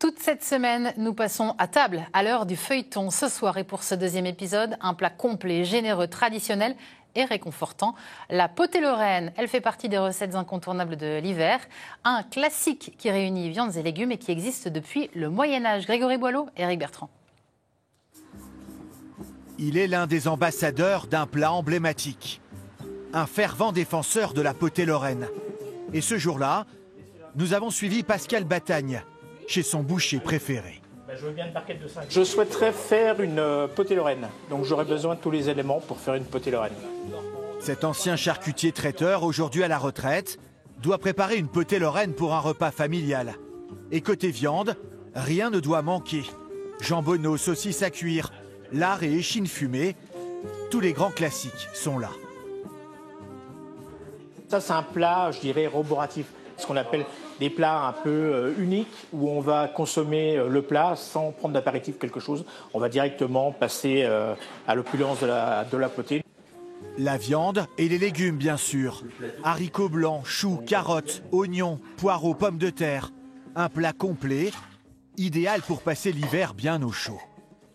Toute cette semaine, nous passons à table à l'heure du feuilleton ce soir. Et pour ce deuxième épisode, un plat complet, généreux, traditionnel et réconfortant. La potée lorraine, elle fait partie des recettes incontournables de l'hiver. Un classique qui réunit viandes et légumes et qui existe depuis le Moyen-Âge. Grégory Boileau, Éric Bertrand. Il est l'un des ambassadeurs d'un plat emblématique. Un fervent défenseur de la potée lorraine. Et ce jour-là, nous avons suivi Pascal Batagne chez son boucher préféré. Je veux bien une barquette de 5. Je souhaiterais faire une potée lorraine. Donc j'aurais besoin de tous les éléments pour faire une potée lorraine. Cet ancien charcutier traiteur, aujourd'hui à la retraite, doit préparer une potée lorraine pour un repas familial. Et côté viande, rien ne doit manquer. Jambonneau, saucisses à cuire, lard et échine fumée, tous les grands classiques sont là. Ça, c'est un plat, je dirais, roboratif. Ce qu'on appelle des plats un peu uniques, où on va consommer le plat sans prendre d'apéritif quelque chose. On va directement passer à l'opulence de la potée. La viande et les légumes, bien sûr. Haricots blancs, choux, carottes, oignons, poireaux, pommes de terre. Un plat complet, idéal pour passer l'hiver bien au chaud.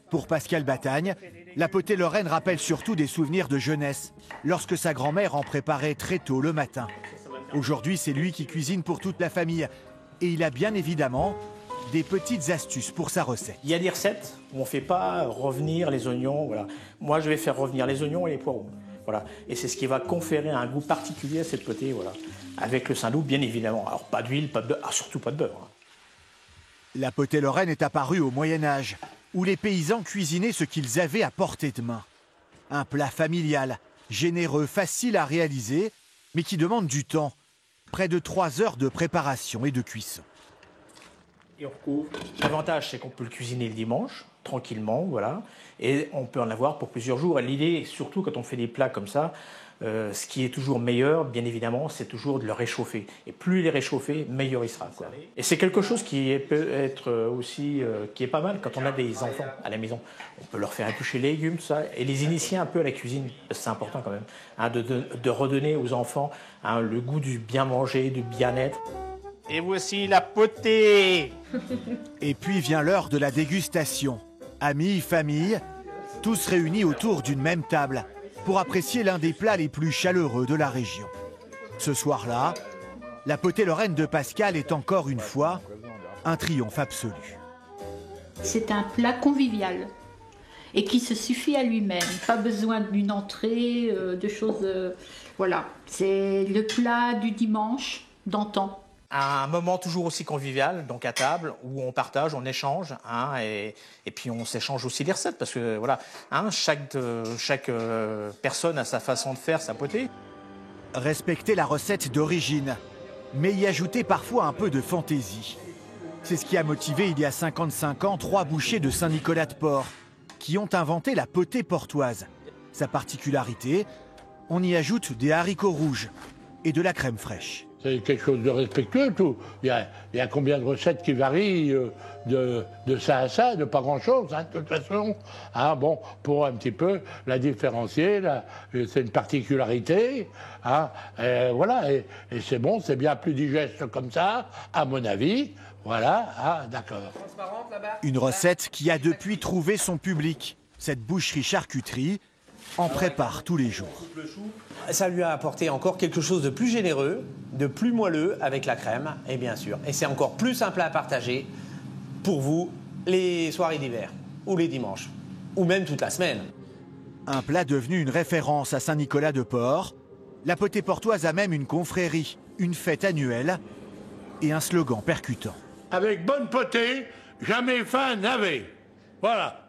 Pour Pascal Batagne, la potée lorraine rappelle surtout des souvenirs de jeunesse, lorsque sa grand-mère en préparait très tôt le matin. Aujourd'hui, c'est lui qui cuisine pour toute la famille. Et il a bien évidemment des petites astuces pour sa recette. Il y a des recettes où on ne fait pas revenir les oignons. Voilà. Moi, je vais faire revenir les oignons et les poireaux. Voilà. Et c'est ce qui va conférer un goût particulier à cette potée. Voilà. Avec le Saint-Loup, bien évidemment. Alors, pas d'huile, pas de beurre, surtout pas de beurre. La potée lorraine est apparue au Moyen-Âge, où les paysans cuisinaient ce qu'ils avaient à portée de main. Un plat familial, généreux, facile à réaliser, mais qui demande du temps. Près de 3 heures de préparation et de cuisson. Et on recouvre. L'avantage, c'est qu'on peut le cuisiner le dimanche, tranquillement, voilà. Et on peut en avoir pour plusieurs jours. Et l'idée, surtout quand on fait des plats comme ça, ce qui est toujours meilleur, bien évidemment, c'est toujours de le réchauffer. Et plus il est réchauffé, meilleur il sera, quoi. Et c'est quelque chose qui peut être aussi, qui est pas mal quand on a des enfants à la maison. On peut leur faire éplucher les légumes, tout ça, et les initier un peu à la cuisine. C'est important quand même, hein, de redonner aux enfants le goût du bien manger, du bien-être. Et voici la potée. Et puis vient l'heure de la dégustation. Amis, famille, tous réunis autour d'une même table pour apprécier l'un des plats les plus chaleureux de la région. Ce soir-là, la potée lorraine de Pascal est encore une fois un triomphe absolu. C'est un plat convivial et qui se suffit à lui-même. Pas besoin d'une entrée, de choses... voilà, c'est le plat du dimanche d'antan. Un moment toujours aussi convivial, donc à table, où on partage, on échange, hein, et puis on s'échange aussi les recettes, parce que voilà, hein, chaque personne a sa façon de faire sa potée. Respecter la recette d'origine, mais y ajouter parfois un peu de fantaisie. C'est ce qui a motivé il y a 55 ans 3 bouchers de Saint-Nicolas-de-Port, qui ont inventé la potée portoise. Sa particularité, on y ajoute des haricots rouges et de la crème fraîche. C'est quelque chose de respectueux, tout. Il y a combien de recettes qui varient de ça à ça, de pas grand-chose, hein, de toute façon. Hein, bon, pour un petit peu la différencier, c'est une particularité. Hein, voilà, et c'est bon, c'est bien plus digeste comme ça, à mon avis. Voilà, ah, d'accord. Une recette qui a depuis trouvé son public. Cette boucherie-charcuterie en prépare tous les jours. Ça lui a apporté encore quelque chose de plus généreux, de plus moelleux avec la crème, et bien sûr. Et c'est encore plus simple à partager pour vous les soirées d'hiver, ou les dimanches, ou même toute la semaine. Un plat devenu une référence à Saint-Nicolas-de-Port. La potée portoise a même une confrérie, une fête annuelle et un slogan percutant. Avec bonne potée, jamais faim n'avait. Voilà.